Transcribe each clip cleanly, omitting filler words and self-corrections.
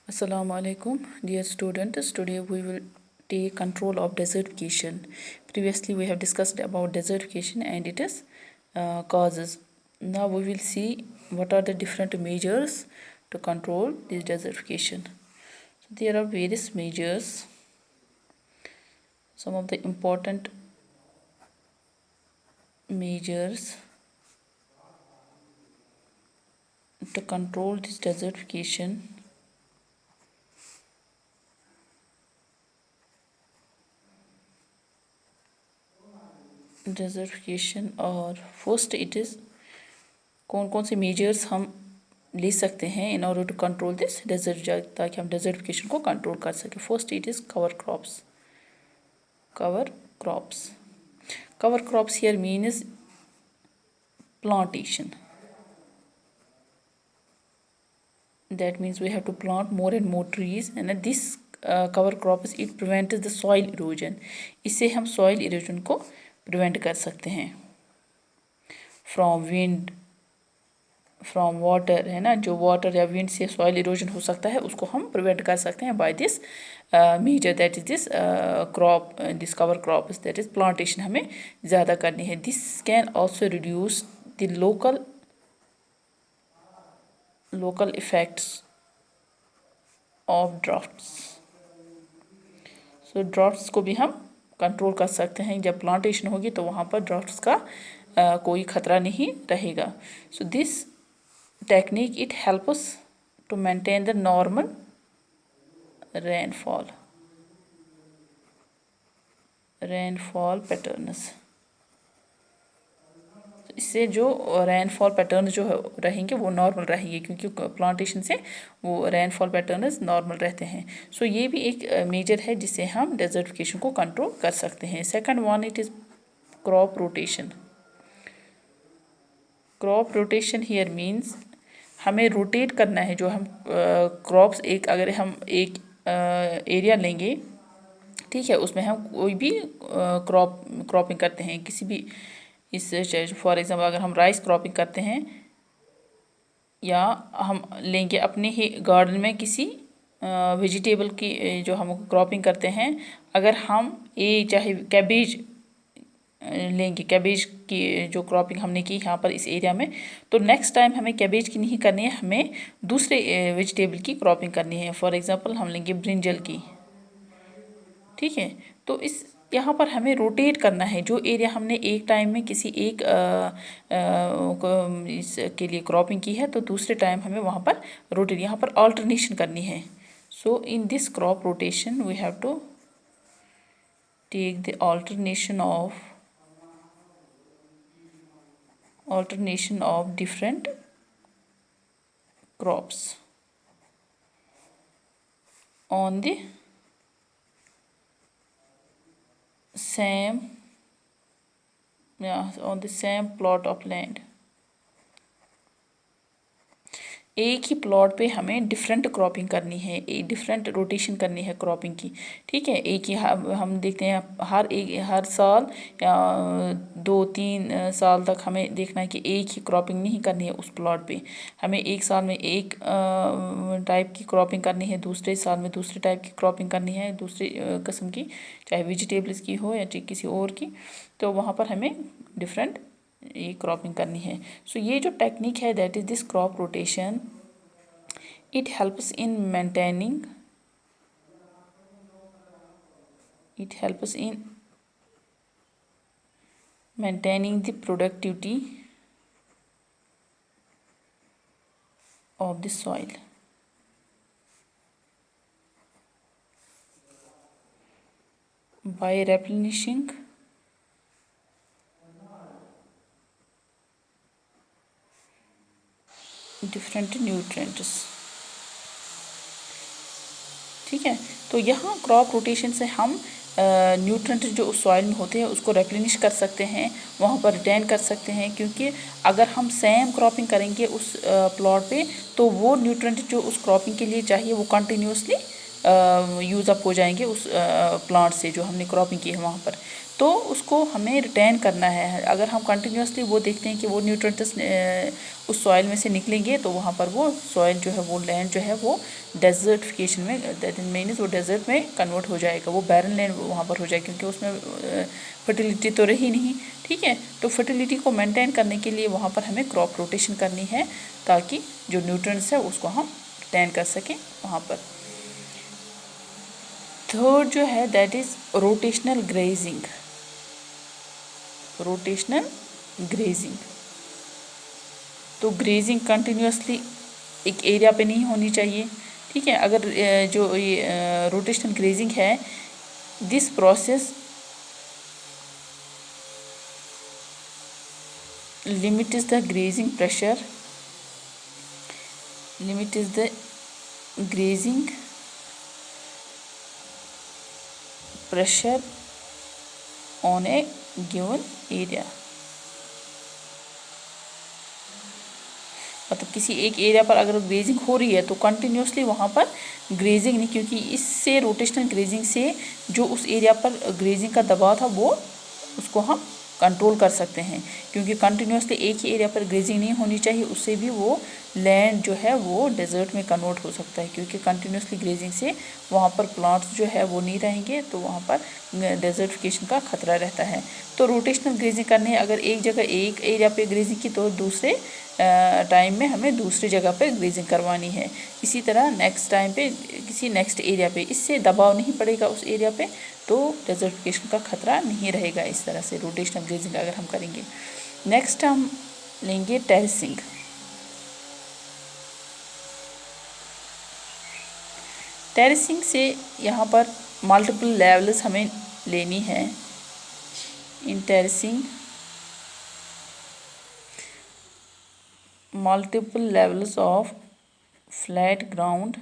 Assalamu alaikum, dear students. Today we will take control of desertification. Previously we have discussed about desertification and its causes. Now we will see what are the different measures to control this desertification. So there are various measures. Some of the important measures to control this desertification. Desertification और first it is कौन कौन से measures हम ले सकते हैं in order to control this desert, ताकि हम डेजर्टिफिकेशन को कंट्रोल कर सकें. First it is cover crops. Cover crops here means plantation. That means we have to plant more and more trees, and this cover crops it prevents the soil erosion. इससे हम soil erosion को prevent कर सकते हैं. From wind, from water, है ना, जो water या wind से soil erosion हो सकता है उसको हम prevent कर सकते हैं by this measure, that is this crop, this cover crops, that is plantation हमें ज़्यादा करनी है. This can also reduce the local effects of droughts. So droughts को भी हम कंट्रोल कर सकते हैं. जब प्लांटेशन होगी तो वहाँ पर ड्राफ्ट्स का कोई खतरा नहीं रहेगा. So this technique it helps us to maintain the normal rainfall patterns. इससे जो रेनफॉल पैटर्न जो रहेंगे वो नॉर्मल रहेंगे, क्योंकि प्लांटेशन से वो रेनफॉल पैटर्न्स नॉर्मल रहते हैं. सो ये भी एक मेजर है जिससे हम डेजर्टिफिकेशन को कंट्रोल कर सकते हैं. Second one it is crop rotation. Crop rotation here means हमें रोटेट करना है. जो हम क्रॉप्स अगर हम एक एरिया लेंगे, ठीक है, उसमें हम कोई भी क्रॉपिंग करते हैं किसी भी इस फॉर एग्जाम्पल अगर हम राइस क्रॉपिंग करते हैं या हम लेंगे अपने ही गार्डन में किसी वेजिटेबल की जो हम क्रॉपिंग करते हैं, अगर हम चाहे कैबेज लेंगे, कैबेज की जो क्रॉपिंग हमने की यहाँ पर इस एरिया में, तो नेक्स्ट टाइम हमें कैबेज की नहीं करनी है, हमें दूसरे वेजिटेबल की क्रॉपिंग करनी है. फॉर एग्जांपल हम लेंगे ब्रिंजल की, ठीक है. तो इस यहाँ पर हमें रोटेट करना है. जो एरिया हमने एक टाइम में किसी एक इसके लिए क्रॉपिंग की है, तो दूसरे टाइम हमें वहाँ पर रोटेट, यहाँ पर ऑल्टरनेशन करनी है. So in this crop rotation we have to take the alternation of different crops on the same plot of land. एक ही प्लॉट पे हमें डिफरेंट क्रॉपिंग करनी है, एक डिफरेंट रोटेशन करनी है क्रॉपिंग की, ठीक है. एक ही हम देखते हैं हर साल या 2-3 साल तक हमें देखना है कि एक ही क्रॉपिंग नहीं करनी है उस प्लॉट पे. हमें एक साल में एक टाइप की क्रॉपिंग करनी है, दूसरे साल में दूसरे टाइप की क्रॉपिंग करनी है, दूसरी किस्म की, चाहे वेजिटेबल्स की हो या किसी और की. तो वहाँ पर हमें डिफरेंट ये क्रॉपिंग करनी है. सो ये जो टेक्निक है that is this crop rotation. It helps in maintaining the productivity of the soil. By replenishing different nutrients, ठीक है. तो यहाँ क्रॉप रोटेशन से हम न्यूट्रेंट जो उस सॉइल में होते हैं उसको रेप्लेनिश कर सकते हैं, वहाँ पर रिटेन कर सकते हैं. क्योंकि अगर हम सेम क्रॉपिंग करेंगे उस प्लॉट पे, तो वो न्यूट्रेंट जो उस क्रॉपिंग के लिए चाहिए वो कंटिन्यूसली यूज़ अप हो जाएंगे उस प्लांट से जो हमने क्रॉपिंग की है वहाँ पर, तो उसको हमें रिटेन करना है। अगर हम कंटिन्यूसली वो देखते हैं कि वो न्यूट्रिएंट्स उस सॉइल में से निकलेंगे तो वहाँ पर वो सॉइल जो है, वो लैंड जो है वो डेजर्टिफिकेशन में, दैट मीन्स वो डेजर्ट में कन्वर्ट हो जाएगा, वो बैरन लैंड वहाँ पर हो जाएगा, क्योंकि उसमें फर्टिलिटी तो रही नहीं। ठीक है, तो फर्टिलिटी को मेंटेन करने के लिए वहाँ पर हमें क्रॉप रोटेशन करनी है, ताकि जो न्यूट्रिएंट्स है उसको हम रिटेन कर सकें वहाँ पर। थर्ड जो है that is rotational grazing. Rotational grazing, तो ग्रेजिंग कंटिन्यूसली एक एरिया पे नहीं होनी चाहिए। ठीक है, अगर जो ये रोटेशनल ग्रेजिंग है, this process limit is the grazing pressure, limit is the grazing pressure on a given area। मतलब किसी एक एरिया पर अगर ग्रेजिंग हो रही है तो कंटिन्यूसली वहाँ पर ग्रेजिंग नहीं, क्योंकि इससे रोटेशनल ग्रेजिंग से जो उस एरिया पर ग्रेजिंग का दबाव था वो उसको हम कंट्रोल कर सकते हैं, क्योंकि कंटिन्यूसली एक ही एरिया पर ग्रेजिंग नहीं होनी चाहिए, उससे भी वो लैंड जो है वो डेजर्ट में कन्वर्ट हो सकता है, क्योंकि कंटिन्यूसली ग्रेजिंग से वहाँ पर प्लांट्स जो है वो नहीं रहेंगे, तो वहाँ पर डेजर्टिफिकेशन का खतरा रहता है। तो रोटेशनल ग्रेजिंग करनी है, अगर एक जगह एक एरिया पे ग्रेजिंग की तो दूसरे टाइम में हमें दूसरी जगह पे ग्रेजिंग करवानी है। इसी तरह नेक्स्ट टाइम पे किसी नेक्स्ट एरिया पे, इससे दबाव नहीं पड़ेगा उस एरिया पे, तो डेजर्टिफिकेशन का खतरा नहीं रहेगा। इस तरह से रोटेशनल ग्रेजिंग अगर हम करेंगे। नेक्स्ट हम लेंगे टेरेसिंग। टेरेसिंग से यहाँ पर मल्टीपल लेवल्स हमें लेनी है। In terracing multiple levels of flat ground,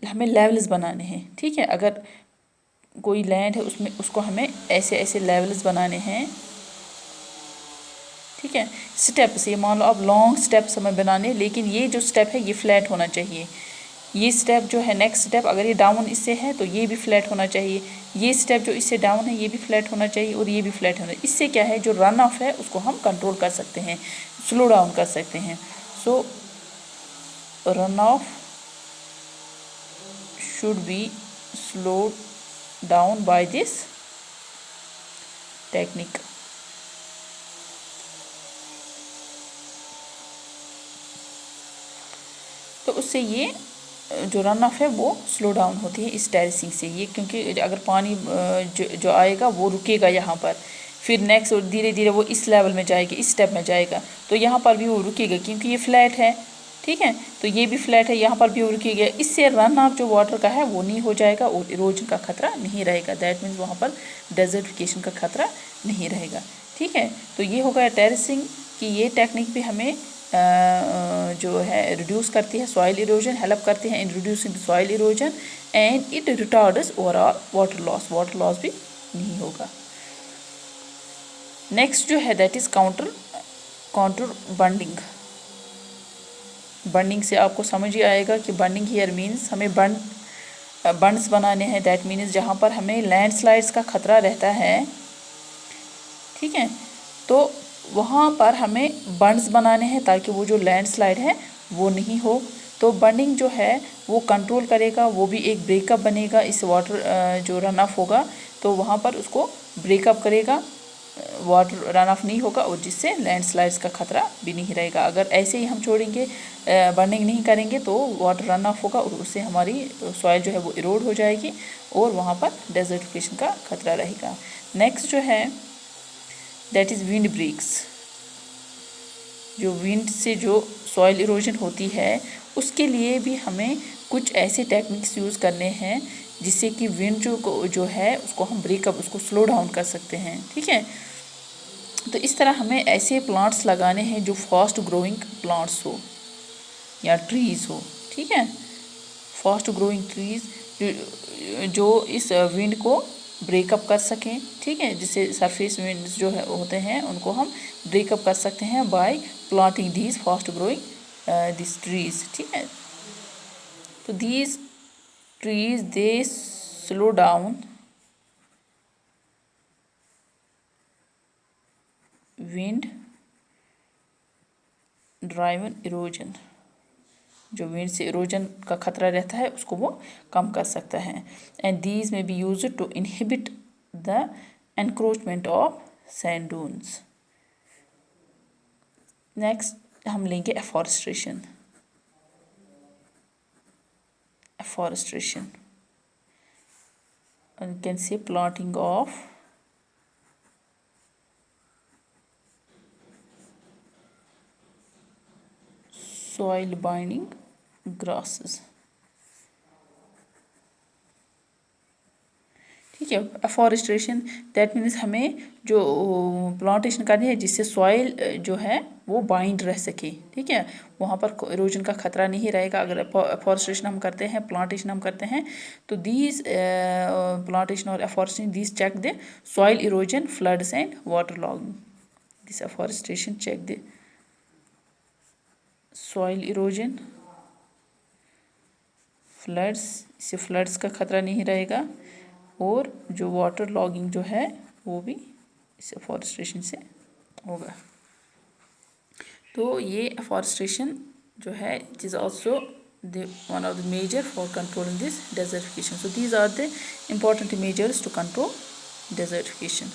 हमें लेवल्स बनाने हैं। ठीक है, अगर कोई लैंड है उसमें उसको हमें ऐसे ऐसे लेवल्स बनाने हैं। ठीक है, स्टेप्स, ये मान लो अब लॉन्ग स्टेप्स हमें बनाने, लेकिन ये जो स्टेप है ये फ्लैट होना चाहिए। ये स्टेप जो है नेक्स्ट स्टेप, अगर ये डाउन इससे है तो ये भी फ्लैट होना चाहिए। ये स्टेप जो इससे डाउन है ये भी फ्लैट होना चाहिए, और ये भी फ्लैट होना चाहिए। इससे क्या है, जो रन ऑफ है उसको हम कंट्रोल कर सकते हैं, स्लो डाउन कर सकते हैं। So run off should be slow down by this technique. तो उससे ये जो रन ऑफ है वो स्लो डाउन होती है इस टेरेसिंग से। ये क्योंकि अगर पानी जो आएगा वो रुकेगा यहाँ पर, फिर नेक्स्ट धीरे धीरे वो इस लेवल में जाएगी, इस स्टेप में जाएगा, तो यहाँ पर भी वो रुकेगा क्योंकि ये फ्लैट है। ठीक है, तो ये भी फ्लैट है, यहाँ पर भी वो रुकेगा। इससे रन ऑफ जो वाटर का है वो नहीं हो जाएगा और इरोजन का खतरा नहीं रहेगा। दैट मीन्स वहाँ पर डेजर्टिफिकेशन का खतरा नहीं रहेगा। ठीक है, तो ये हो गया टेरेसिंग की। ये टेक्निक भी हमें जो है रिड्यूस करती है सॉइल इरोजन, हेल्प करती है in reducing soil erosion, and it retards overall water loss. Water loss भी नहीं होगा। नेक्स्ट जो है that is counter bunding. Bunding से आपको समझ ही आएगा कि बंडिंग हियर मीन्स हमें बंड्स बनाने हैं। दैट मीन्स जहाँ पर हमें लैंडस्लाइड्स का खतरा रहता है, ठीक है, तो वहाँ पर हमें बंड्स बनाने हैं ताकि वो जो लैंडस्लाइड है वो नहीं हो। तो बंडिंग जो है वो कंट्रोल करेगा, वो भी एक ब्रेकअप बनेगा। इस वाटर जो रन ऑफ होगा तो वहाँ पर उसको ब्रेकअप करेगा, वाटर रन ऑफ नहीं होगा, और जिससे लैंडस्लाइड्स का खतरा भी नहीं रहेगा। अगर ऐसे ही हम छोड़ेंगे, बर्निंग नहीं करेंगे, तो वाटर रन ऑफ होगा और उससे हमारी सॉइल जो है वो इरोड हो जाएगी और वहाँ पर डेजर्टिफिकेशन का खतरा रहेगा। नेक्स्ट जो है दैट इज़ विंड ब्रेक्स। जो विंड से जो सॉइल इरोजन होती है उसके लिए भी हमें कुछ ऐसे टेक्निक्स यूज़ करने हैं जिससे कि विंड जो है उसको हम ब्रेकअप, उसको स्लो डाउन कर सकते हैं। ठीक है, तो इस तरह हमें ऐसे प्लांट्स लगाने हैं जो फास्ट ग्रोइंग प्लांट्स हो या ट्रीज़ हो। ठीक है, फास्ट ग्रोइंग ट्रीज़ जो इस विंड को ब्रेकअप कर सकें। ठीक है, जिससे सरफेस विंड्स जो है होते हैं उनको हम ब्रेकअप कर सकते हैं bye planting these fast growing this trees. ठीक है, So these trees, they slow down wind driven erosion. जो विंड से इरोजन का खतरा रहता है उसको वो कम कर सकता है. And these may be use to inhibit the encroachment of sand dunes. Next हम लेंगे afforestation. Afforestation, and you can say planting of soil binding grasses. ठीक है. एफॉरेस्ट्रेशन दैट मीन्स हमें जो प्लांटेशन करनी है जिससे सॉइल जो है वो बाइंड रह सके. ठीक है, वहाँ पर इरोजन का खतरा नहीं रहेगा अगर एफॉरेस्ट्रेशन हम करते हैं, प्लांटेशन हम करते हैं. तो दीज प्लांटेशन और afforestation these check the soil erosion, floods and waterlogging. This afforestation check the soil erosion, floods, इससे फ्लड्स का खतरा नहीं रहेगा, और जो वाटर लॉगिंग जो है वो भी इस एफॉरेस्ट्रेशन से होगा. तो ये एफॉरेस्ट्रेशन जो है it is also one of the measure for controlling this desertification. So these are the important measures to control desertification.